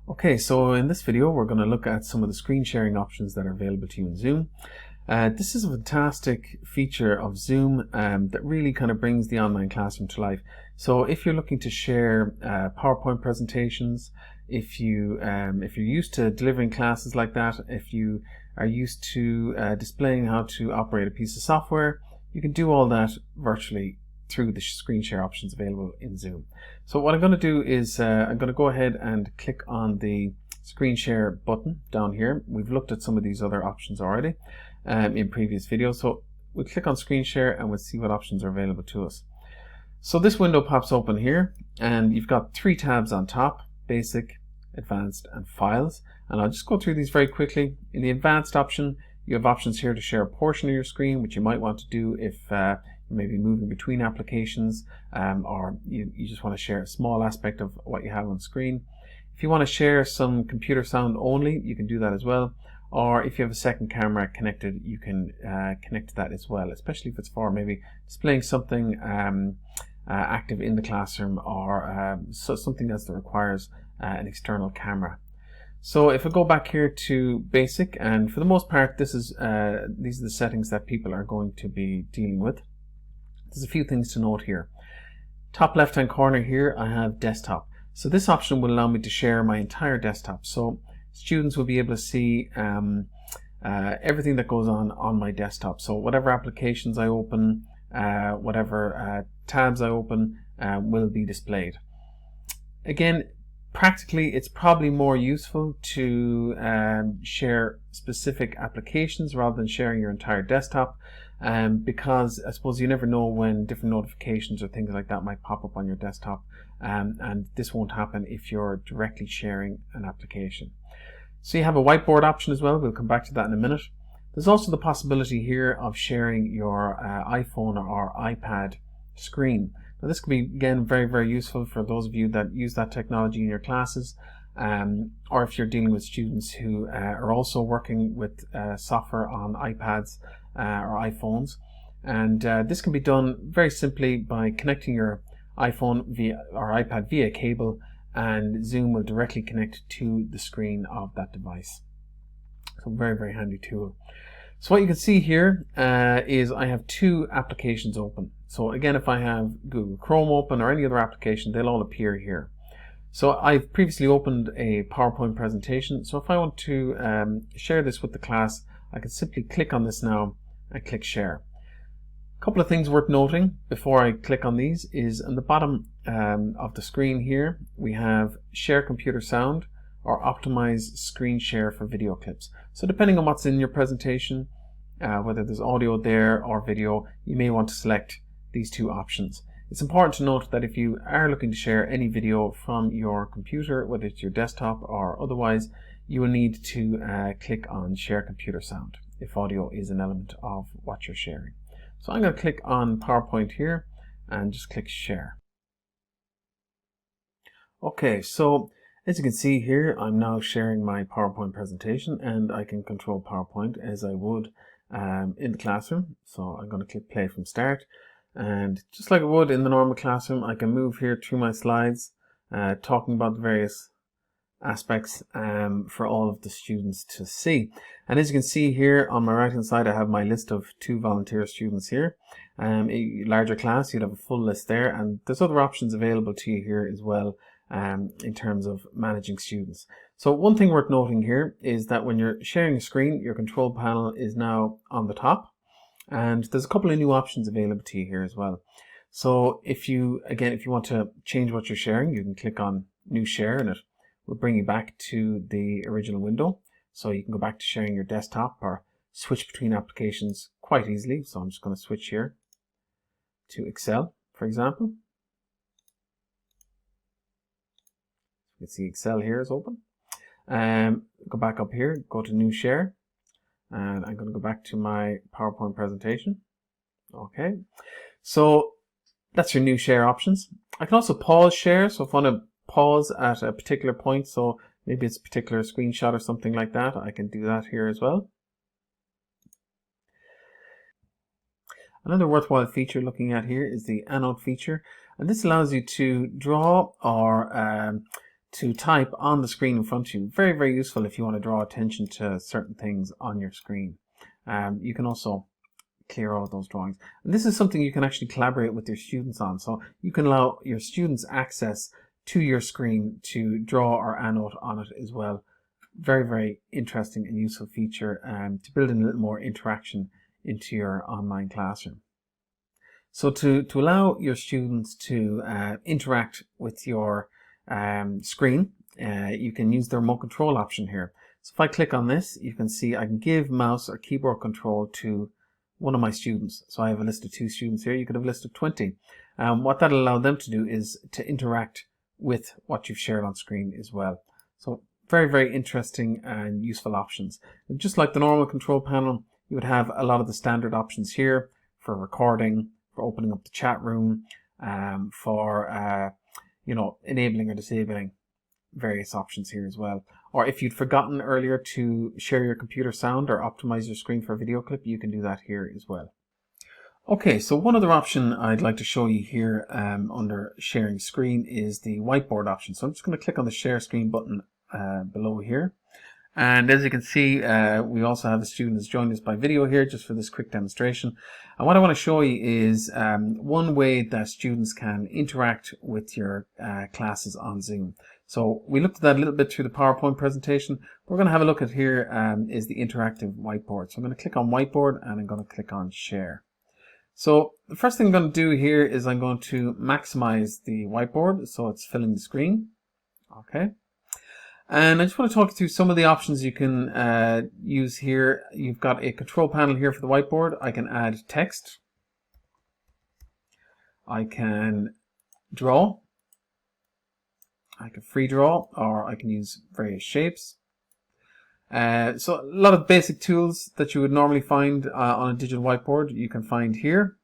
Okay, so in this video we're going to look at some of the screen sharing options that are available to you in Zoom. This is a fantastic feature of Zoom that really kind of brings the online classroom to life. So if you're looking to share PowerPoint presentations, if you're used to delivering classes like that, if you are used to displaying how to operate a piece of software, you can do all that virtually through the screen share options available in Zoom. So what I'm going to do is I'm going to go ahead and click on the screen share button down here. We've looked at some of these other options already in previous videos. So we'll click on screen share and we'll see what options are available to us. So this window pops open here and you've got three tabs on top: Basic, Advanced and Files. And I'll just go through these very quickly. In the Advanced option, you have options here to share a portion of your screen, which you might want to do if maybe moving between applications or you just want to share a small aspect of what you have on screen. If you want to share some computer sound only, you can do that as well. Or if you have a second camera connected, you can connect to that as well, especially if it's for maybe displaying something active in the classroom or something else that requires an external camera. So if I go back here to Basic, and for the most part these are the settings that people are going to be dealing with. There's a few things to note here. Top left hand corner here I have Desktop. So this option will allow me to share my entire desktop. So students will be able to see everything that goes on my desktop. So whatever applications I open, whatever tabs I open will be displayed. Again, practically it's probably more useful to share specific applications rather than sharing your entire desktop, because I suppose you never know when different notifications or things like that might pop up on your desktop, and this won't happen if you're directly sharing an application. So you have a whiteboard option as well. We'll come back to that in a minute. There's also the possibility here of sharing your iPhone or iPad screen. Now this can be, again, very useful for those of you that use that technology in your classes, or if you're dealing with students who are also working with software on iPads or iPhones. And this can be done very simply by connecting your iPhone or iPad via cable, and Zoom will directly connect to the screen of that device. So very handy tool. So what you can see here is I have two applications open. So again, if I have Google Chrome open or any other application, they'll all appear here. So I've previously opened a PowerPoint presentation. So if I want to share this with the class, I can simply click on this now and click share. A couple of things worth noting before I click on these is on the bottom of the screen here, we have share computer sound or optimize screen share for video clips. So depending on what's in your presentation, whether there's audio there or video, you may want to select these two options. It's important to note that if you are looking to share any video from your computer, whether it's your desktop or otherwise, you will need to click on share computer sound if audio is an element of what you're sharing. So I'm going to click on PowerPoint here and just click share. Okay, so as you can see here, I'm now sharing my PowerPoint presentation, and I can control PowerPoint as I would in the classroom. So I'm going to click play from start, and just like I would in the normal classroom, I can move here through my slides, talking about the various aspects for all of the students to see. And as you can see here on my right hand side, I have my list of 2 volunteer students here. A larger class, you'd have a full list there, and there's other options available to you here as well in terms of managing students. So one thing worth noting here is that when you're sharing a screen, your control panel is now on the top, and there's a couple of new options available to you here as well. So if you want to change what you're sharing, you can click on new share and it will bring you back to the original window. So you can go back to sharing your desktop or switch between applications quite easily. So I'm just going to switch here to Excel, for example. You can see Excel here is open. Go back up here, go to new share, and I'm going to go back to my PowerPoint presentation. Okay, so that's your new share options. I can also pause share. So if I want to pause at a particular point, so maybe it's a particular screenshot or something like that, I can do that here as well. Another worthwhile feature looking at here is the Annotate feature, and this allows you to draw or to type on the screen in front of you. Very, very useful if you want to draw attention to certain things on your screen. You can also clear all of those drawings. And this is something you can actually collaborate with your students on. So you can allow your students access to your screen to draw or annotate on it as well. Very, very interesting and useful feature to build in a little more interaction into your online classroom. So to allow your students to interact with your screen, you can use the remote control option here. So if I click on this, you can see I can give mouse or keyboard control to one of my students. So I have a list of 2 students here. You could have a list of 20. What that'll allow them to do is to interact with what you've shared on screen as well. So very, very interesting and useful options. And just like the normal control panel, you would have a lot of the standard options here for recording, for opening up the chat room, for enabling or disabling various options here as well. Or if you'd forgotten earlier to share your computer sound or optimize your screen for a video clip, you can do that here as well. Okay, so one other option I'd like to show you here under sharing screen is the whiteboard option. So I'm just going to click on the share screen button below here. And as you can see, we also have a student who's joined us by video here just for this quick demonstration. And what I want to show you is one way that students can interact with your classes on Zoom. So we looked at that a little bit through the PowerPoint presentation. We're going to have a look at here is the interactive whiteboard. So I'm going to click on whiteboard and I'm going to click on share. So the first thing I'm going to do here is I'm going to maximize the whiteboard so it's filling the screen. Okay. And I just want to talk you through some of the options you can use here. You've got a control panel here for the whiteboard. I can add text. I can draw. I can free draw, or I can use various shapes. So a lot of basic tools that you would normally find on a digital whiteboard you can find here.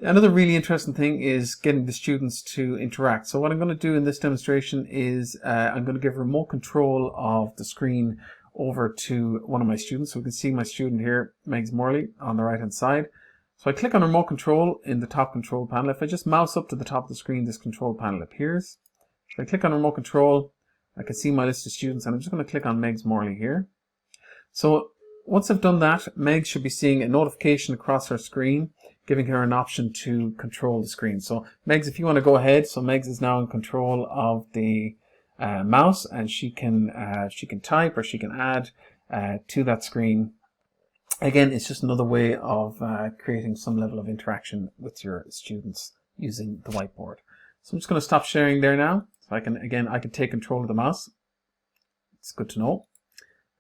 Another really interesting thing is getting the students to interact. So what I'm going to do in this demonstration is I'm going to give remote control of the screen over to one of my students. So we can see my student here, Megs Morley, on the right hand side. So I click on remote control in the top control panel. If I just mouse up to the top of the screen, this control panel appears. If I click on remote control, I can see my list of students, and I'm just going to click on Megs Morley here. So once I've done that, Megs should be seeing a notification across her screen, giving her an option to control the screen. So Megs, if you want to go ahead, so Megs is now in control of the mouse, and she can type or she can add to that screen. Again, it's just another way of creating some level of interaction with your students using the whiteboard. So I'm just going to stop sharing there now. So I can take control of the mouse. It's good to know.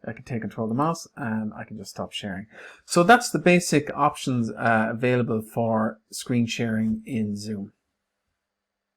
I can take control of the mouse and I can just stop sharing. So that's the basic options available for screen sharing in Zoom.